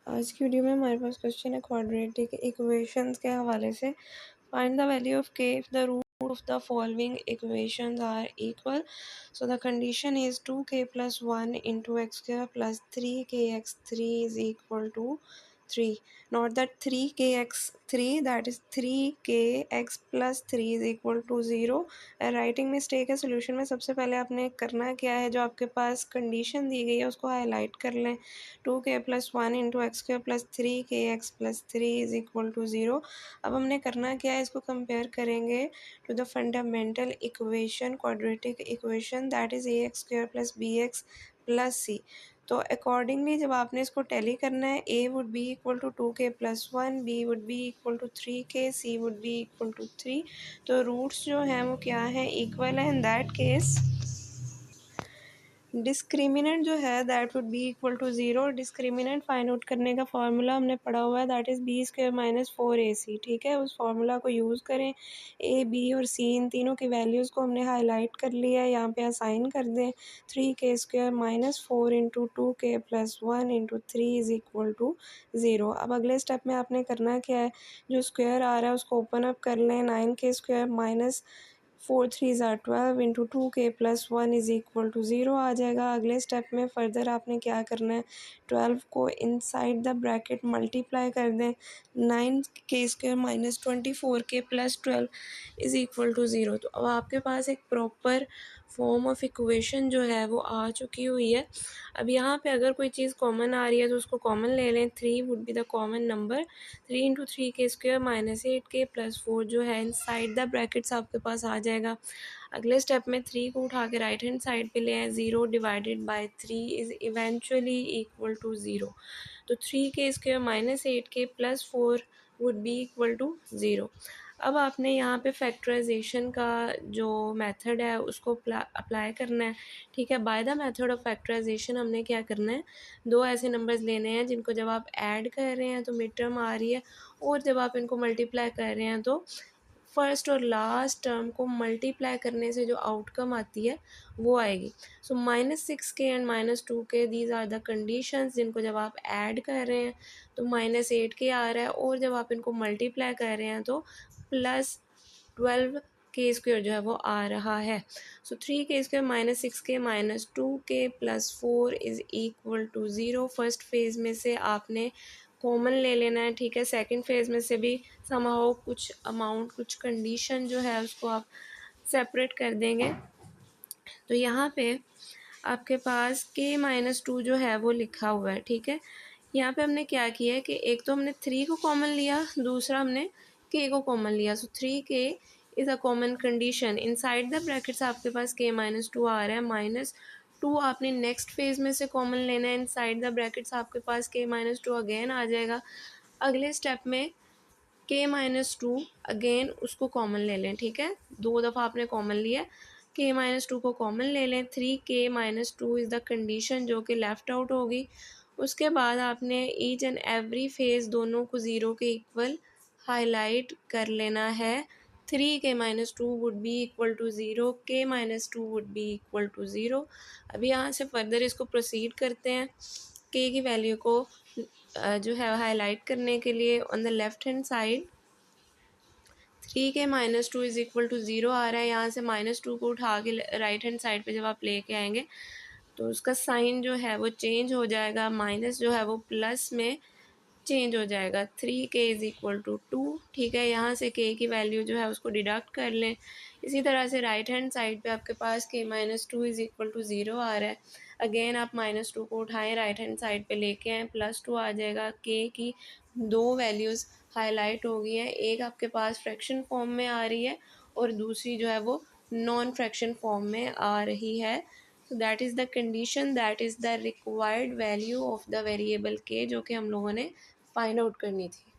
आज की वीडियो में हमारे पास क्वेश्चन है क्वाड्रेटिक इक्वेशंस के हवाले से। Find the value of K if the root of the following equations are equal. So the condition is 2k plus 1 into x square plus 3kx3 is equal to 3. Not that 3kx3, that is 3kx plus 3 is equal to 0. Writing mistake है। Solution में सबसे पहले आपने करना क्या है, जो आपके पास कंडीशन दी गई है उसको हाईलाइट कर लें। 2k plus 1 into x square plus 3kx plus 3 is equal to 0. अब हमने करना क्या है, इसको कंपेयर करेंगे to the fundamental equation, quadratic equation, that is ax square plus bx plus c. तो अकॉर्डिंगली जब आपने इसको टैली करना है, a would be equal to 2k plus 1, b would be equal to 3k, c would be equal to 3. तो roots जो हैं वो क्या है, इक्वल है। इन दैट केस डिस्क्रिमिनेंट जो है that would be equal to 0. Discriminant find out करने का फार्मूला हमने पढ़ा हुआ है, that is B square minus 4ac. ठीक है, उस फार्मूला को यूज़ करें। ए, बी और सी इन तीनों की वैल्यूज़ को हमने हाईलाइट कर लिया है, यहाँ पे असाइन कर दें। 3k square minus 4 into 2k plus 1 into 3 is equal to 0. अब अगले स्टेप में आपने करना क्या है, जो स्क्वायर आ रहा है उसको ओपन अप कर लें। 9k स्क्वायर माइनस 4 3 ज़ार 12 into 2k plus 1 is equal to 0 आ जाएगा। अगले स्टेप में फर्दर आपने क्या करना है, 12 को इनसाइड द ब्रैकेट मल्टीप्लाई कर दें। 9k square minus 24k plus 12 is equal to 0. तो अब आपके पास एक प्रॉपर फॉर्म ऑफ इक्वेशन जो है वो आ चुकी हुई है। अब यहाँ पे अगर कोई चीज़ कॉमन आ रही है तो उसको कॉमन ले लें। 3 would be the common number. 3 into 3k square minus 8k plus 4 जो है इनसाइड द ब्रैकेट्स आपके पास आ जाएगा। अगले स्टेप में 3 को उठा के राइट हैंड साइड पे ले आए। 0 divided by 3 is eventually equal to 0. तो 3k square minus 8k plus 4 would be equal to 0. अब आपने यहाँ पे फैक्टराइजेशन का जो मेथड है उसको अप्लाई करना है। ठीक है, by the method of factorization हमने क्या करना है, दो ऐसे नंबर्स लेने हैं जिनको जब आप ऐड कर रहे हैं तो मिड टर्म आ रही है, और जब आप इनको मल्टीप्लाई कर रहे हैं तो फर्स्ट और लास्ट टर्म को मल्टीप्लाई करने से जो आउटकम आती है वो आएगी। So -6k and -2k these are the conditions जिनको जब आप ऐड कर रहे हैं तो -8k आ रहा है, और जब आप इनको मल्टीप्लाई कर रहे हैं तो +12k स्क्वेयर जो है वो आ रहा है। So 3k square -6k -2k plus 4 is equal to 0. First phase में से आपने कॉमन ले लेना है। ठीक है, सेकंड फेज़ में से भी समहाउ कुछ अमाउंट, कुछ कंडीशन जो है उसको आप सेपरेट कर देंगे। तो यहाँ पे आपके पास k-2 जो है वो लिखा हुआ है। ठीक है, यहाँ पे हमने क्या किया है कि एक तो हमने 3 को कॉमन लिया, दूसरा हमने k को कॉमन लिया। सो 3k is a common condition. Inside the brackets आपके पास k-2 आ रहा है। -2 आपने नेक्स्ट फेज़ में से कॉमन लेना है। इनसाइड द ब्रैकेट्स आपके पास k-2 अगेन आ जाएगा। अगले स्टेप में k-2 अगेन उसको कॉमन ले लें। ठीक है, 2 दफ़ा आपने कॉमन लिया, k-2 को कॉमन ले लें। 3k-2 इज़ द कंडीशन जो कि लेफ़्ट आउट होगी। उसके बाद आपने ईच एंड एवरी फेज़ दोनों को 0 के इक्वल हाईलाइट कर लेना है। 3k-2 would be equal to 0, k-2 would be equal to 0. अभी यहाँ से फर्दर इसको प्रोसीड करते हैं। k की वैल्यू को जो है हाईलाइट करने के लिए on the left hand side 3k-2 is equal to 0 आ रहा है। यहाँ से -2 को उठा के राइट हैंड साइड पे जब आप लेके आएंगे तो उसका साइन जो है वो चेंज हो जाएगा, माइनस जो है वो प्लस में चेंज हो जाएगा। 3k is equal to 2. ठीक है, यहाँ से k की वैल्यू जो है उसको डिडक्ट कर लें। इसी तरह से राइट हैंड साइड पे आपके पास k-2 इज़ इक्वल टू 0 आ रहा है। अगेन आप -2 को उठाएं, राइट हैंड साइड पे लेके आएँ, +2 आ जाएगा। k की दो वैल्यूज़ हाईलाइट हो गई हैं, एक आपके पास फ्रैक्शन फॉर्म में आ रही है और दूसरी जो है वो नॉन फ्रैक्शन फॉर्म में आ रही है। So that is the condition, that is the required value of the variable k जो कि हम लोगों ने फाइंड आउट करनी थी।